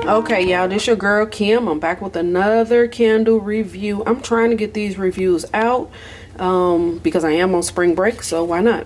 Okay, y'all, this your girl Kim. I'm back with another candle review. I'm trying to get these reviews out because I am on spring break, so why not?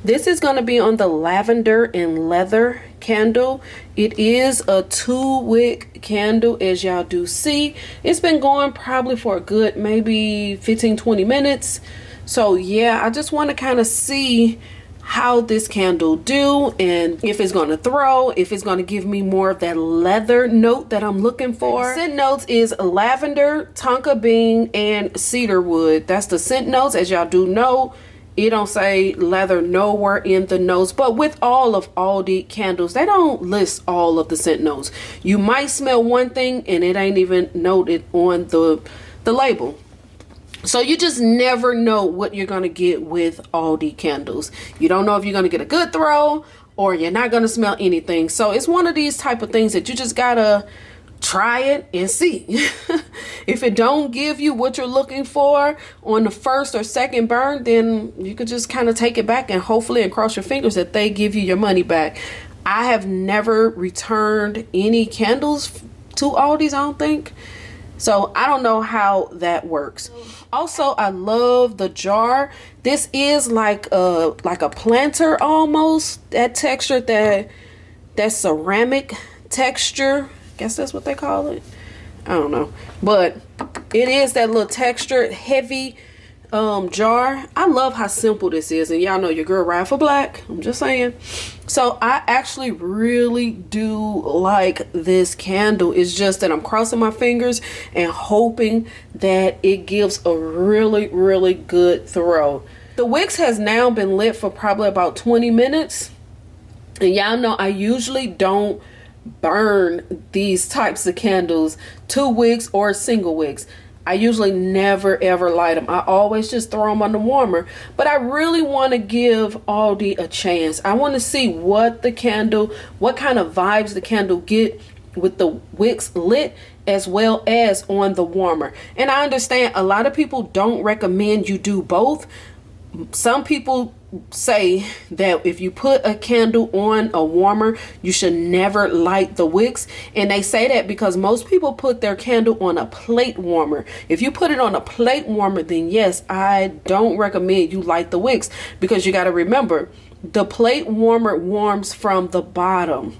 This is going to be on the Lavender and Leather candle. It is a 2-wick candle, as y'all do see. It's been going probably for a good maybe 15-20 minutes. So yeah, I just want to kind of see how this candle do, and if it's going to throw, if it's going to give me more of that leather note that I'm looking for. Scent notes is lavender, tonka bean, and cedar wood. That's the scent notes. As y'all do know, it don't say leather nowhere in the notes, but with all of Aldi candles, they don't list all of the scent notes. You might smell one thing and it ain't even noted on the label. So you just never know what you're going to get with Aldi candles. You don't know if you're going to get a good throw or you're not going to smell anything. So it's one of these type of things that you just got to try it and see. If it don't give you what you're looking for on the first or second burn, then you could just kind of take it back and hopefully and cross your fingers that they give you your money back. I have never returned any candles to Aldi's, I don't think. So I don't know how that works. Also, I love the jar. This is like a planter almost. That texture, that ceramic texture. Guess that's what they call it. I don't know. But it is that little textured, heavy jar. I love how simple this is. And y'all know your girl ride for black. I'm just saying. So I actually really do like this candle. It's just that I'm crossing my fingers and hoping that it gives a really, really good throw. The wicks has now been lit for probably about 20 minutes. And y'all know I usually don't burn these types of candles, 2 wicks or single wicks. I usually never ever light them. I always just throw them on the warmer. But I really want to give Aldi a chance. I want to see what kind of vibes the candle get with the wicks lit as well as on the warmer. And I understand a lot of people don't recommend you do both. Some people say that if you put a candle on a warmer, you should never light the wicks. And they say that because most people put their candle on a plate warmer. If you put it on a plate warmer, then yes, I don't recommend you light the wicks, because you got to remember the plate warmer warms from the bottom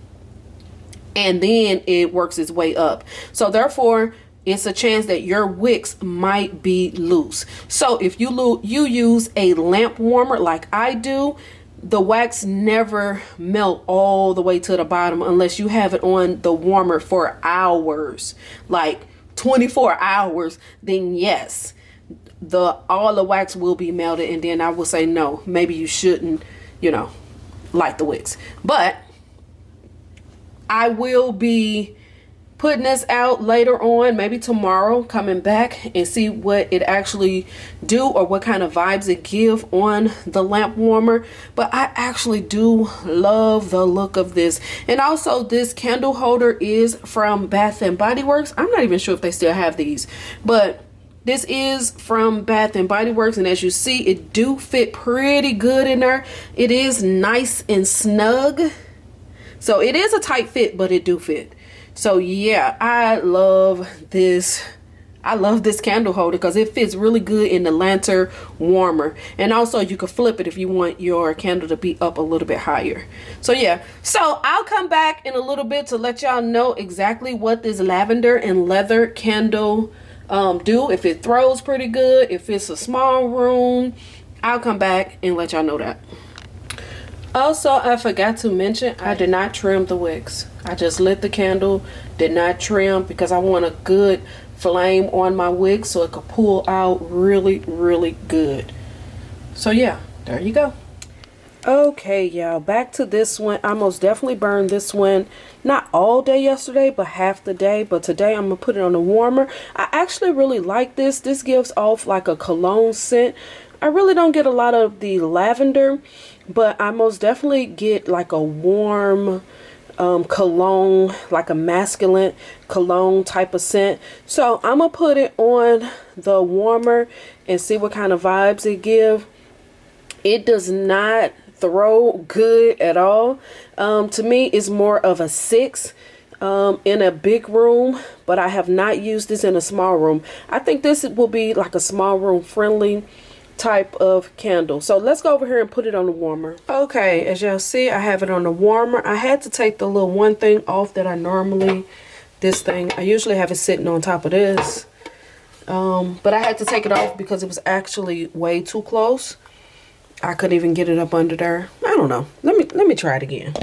and then it works its way up. So therefore, it's a chance that your wicks might be loose. So if you use a lamp warmer like I do, the wax never melt all the way to the bottom unless you have it on the warmer for hours, like 24 hours, then yes, all the wax will be melted. And then I will say, no, maybe you shouldn't, light the wicks. But I will be putting this out later on, maybe tomorrow, coming back and see what it actually do or what kind of vibes it give on the lamp warmer. But I actually do love the look of this. And also, this candle holder is from Bath and Body Works. I'm not even sure if they still have these, but this is from Bath and Body Works, and as you see, it do fit pretty good in there. It is nice and snug, so it is a tight fit, but it do fit. So yeah, I love this. I love this candle holder because it fits really good in the lantern warmer. And also you can flip it if you want your candle to be up a little bit higher. So yeah, so I'll come back in a little bit to let y'all know exactly what this Lavender and Leather candle do. If it throws pretty good, if it's a small room, I'll come back and let y'all know that. Also, I forgot to mention, I did not trim the wicks. I just lit the candle, did not trim, because I want a good flame on my wick so it could pull out really, really good. So yeah, there you go. Okay, y'all, back to this one. I most definitely burned this one not all day yesterday, but half the day. But today I'm gonna put it on the warmer. I actually really like this. This gives off like a cologne scent. I really don't get a lot of the lavender, but I most definitely get like a warm cologne, like a masculine cologne type of scent. So I'm gonna put it on the warmer and see what kind of vibes it give. It does not throw good at all. To me, it's more of a 6. in a big room, but I have not used this in a small room. I think this will be like a small room friendly type of candle. So let's go over here and put it on the warmer. Okay, as y'all see, I have it on the warmer. I had to take the little one thing off that I normally, I usually have it sitting on top of this. But I had to take it off because it was actually way too close. I couldn't even get it up under there. I don't know. Let me try it again.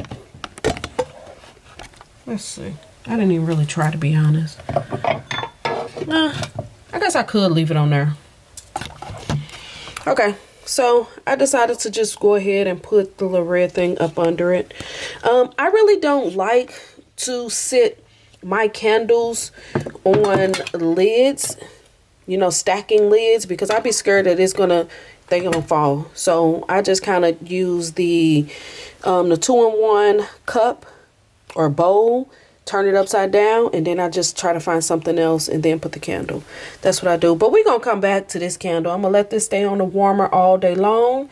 Let's see. I didn't even really try, to be honest. I guess I could leave it on there. Okay, so I decided to just go ahead and put the little red thing up under it. I really don't like to sit my candles on lids, you know, stacking lids, because I'd be scared that they're gonna fall. So I just kind of use the 2-in-1 cup or bowl, turn it upside down, and then I just try to find something else and then put the candle. That's what I do. But we're gonna come back to this candle. I'm gonna let this stay on the warmer all day long,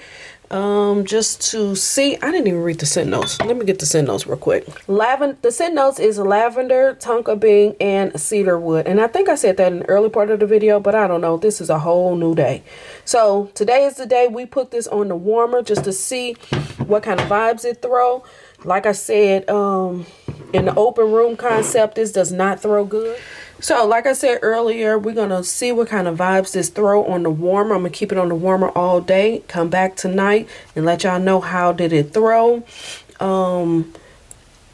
just to see. I didn't even read the scent notes. Let me get the scent notes real quick. The scent notes is lavender, tonka bean, and cedar wood. And I think I said that in the early part of the video, but I don't know. This is a whole new day. So today is the day we put this on the warmer just to see what kind of vibes it throw. Like I said, in the open room concept, this does not throw good. So like I said earlier, we're going to see what kind of vibes this throw on the warmer. I'm going to keep it on the warmer all day. Come back tonight and let y'all know how did it throw.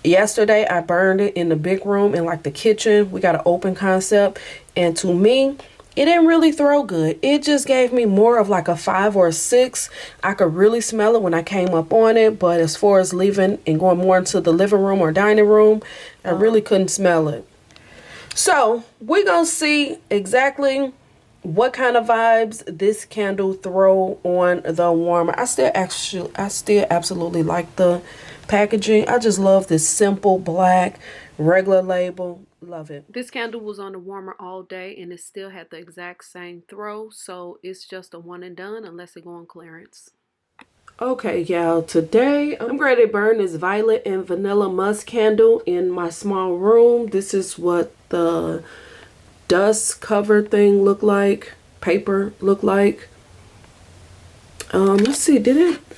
Yesterday, I burned it in the big room in like the kitchen. We got an open concept. And to me, it didn't really throw good. It just gave me more of like a 5 or a 6. I could really smell it when I came up on it. But as far as leaving and going more into the living room or dining room, I really couldn't smell it. So we're going to see exactly what kind of vibes this candle throw on the warmer. I still absolutely like the packaging. I just love this simple black regular label. Love it. This candle was on the warmer all day and it still had the exact same throw, so it's just a one and done unless it go on clearance. Okay, y'all, today I'm ready to burn this violet and vanilla musk candle in my small room. This is what the dust cover thing look like, paper look like. Let's see,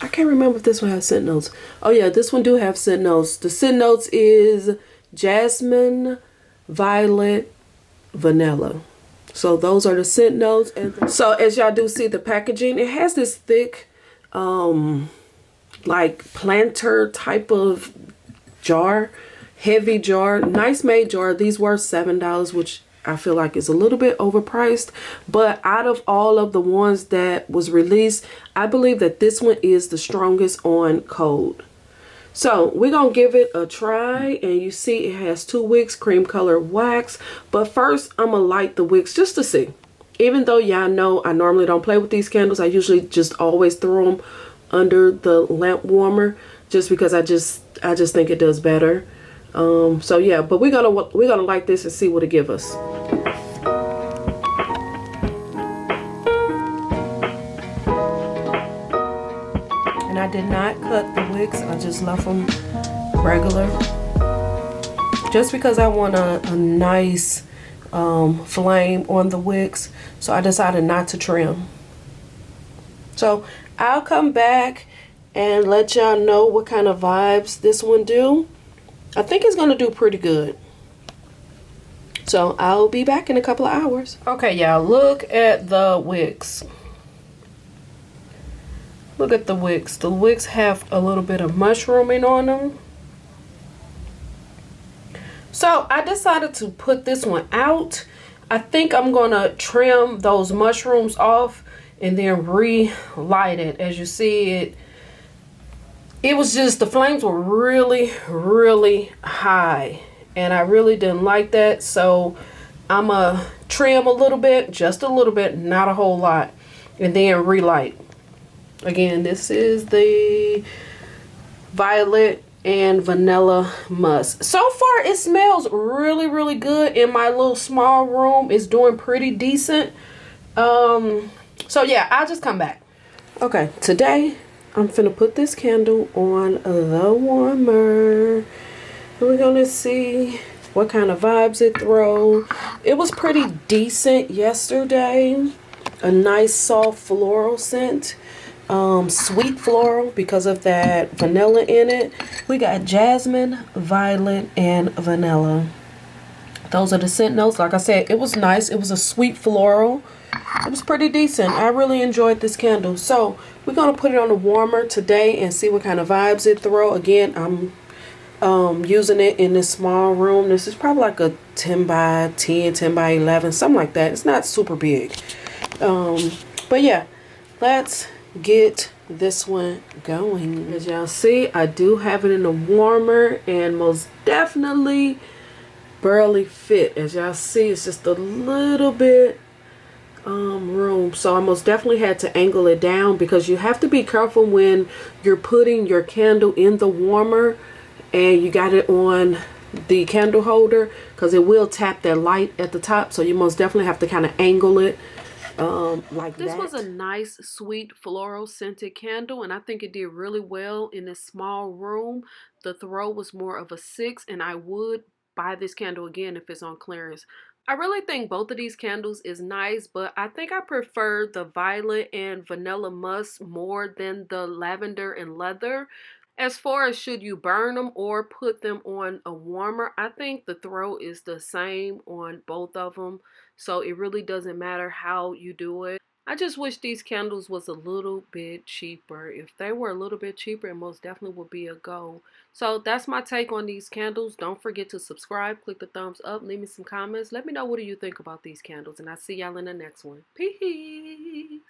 I can't remember if this one has scent notes. Oh yeah, this one do have scent notes. The scent notes is jasmine, violet, vanilla. So those are the scent notes. And so as y'all do see the packaging, it has this thick like planter type of jar, heavy jar, nice made jar. These were $7, which I feel like is a little bit overpriced, but out of all of the ones that was released, I believe that this one is the strongest on cold. So we're gonna give it a try, and you see it has 2 wicks, cream color wax. But first I'm gonna light the wicks just to see. Even though y'all know I normally don't play with these candles, I usually just always throw them under the lamp warmer just because I just think it does better. So yeah, but we're gonna light this and see what it give us. And I did not cut the wicks, I just left them regular just because I want a nice flame on the wicks, so I decided not to trim. So I'll come back and let y'all know what kind of vibes this one do. I think it's gonna do pretty good. So I'll be back in a couple of hours. Okay, y'all, look at the wicks. Look at the wicks. The wicks have a little bit of mushrooming on them. So I decided to put this one out. I think I'm gonna trim those mushrooms off and then relight it. As you see, it was just, the flames were really high and I really didn't like that. So I'm gonna trim a little bit, just a little bit, not a whole lot, and then relight. Again, this is the violet and vanilla musk. So far it smells really good in my little small room. It's doing pretty decent. So yeah, I'll just come back. Okay, today I'm finna put this candle on the warmer. We're gonna see what kind of vibes it throw. It was pretty decent yesterday. A nice soft floral scent. Sweet floral because of that vanilla in it. We got jasmine, violet, and vanilla. Those are the scent notes. Like I said, it was nice. It was a sweet floral. It was pretty decent. I really enjoyed this candle. So we're going to put it on the warmer today and see what kind of vibes it throw. Again, I'm using it in this small room. This is probably like a 10 by 10, 10 by 11, something like that. It's not super big. But yeah, let's get this one going. As y'all see, I do have it in the warmer and most definitely barely fit. As y'all see, it's just a little bit room, so I most definitely had to angle it down because you have to be careful when you're putting your candle in the warmer and you got it on the candle holder, because it will tap that light at the top. So you most definitely have to kind of angle it like this. This was a nice sweet floral scented candle, and I think it did really well in this small room. The throw was more of a 6, and I would buy this candle again if it's on clearance. I really think both of these candles is nice, but I think I prefer the violet and vanilla musk more than the lavender and leather. As far as should you burn them or put them on a warmer, I think the throw is the same on both of them. So it really doesn't matter how you do it. I just wish these candles was a little bit cheaper. If they were a little bit cheaper, it most definitely would be a go. So that's my take on these candles. Don't forget to subscribe, click the thumbs up, leave me some comments. Let me know what do you think about these candles, and I'll see y'all in the next one. Peace.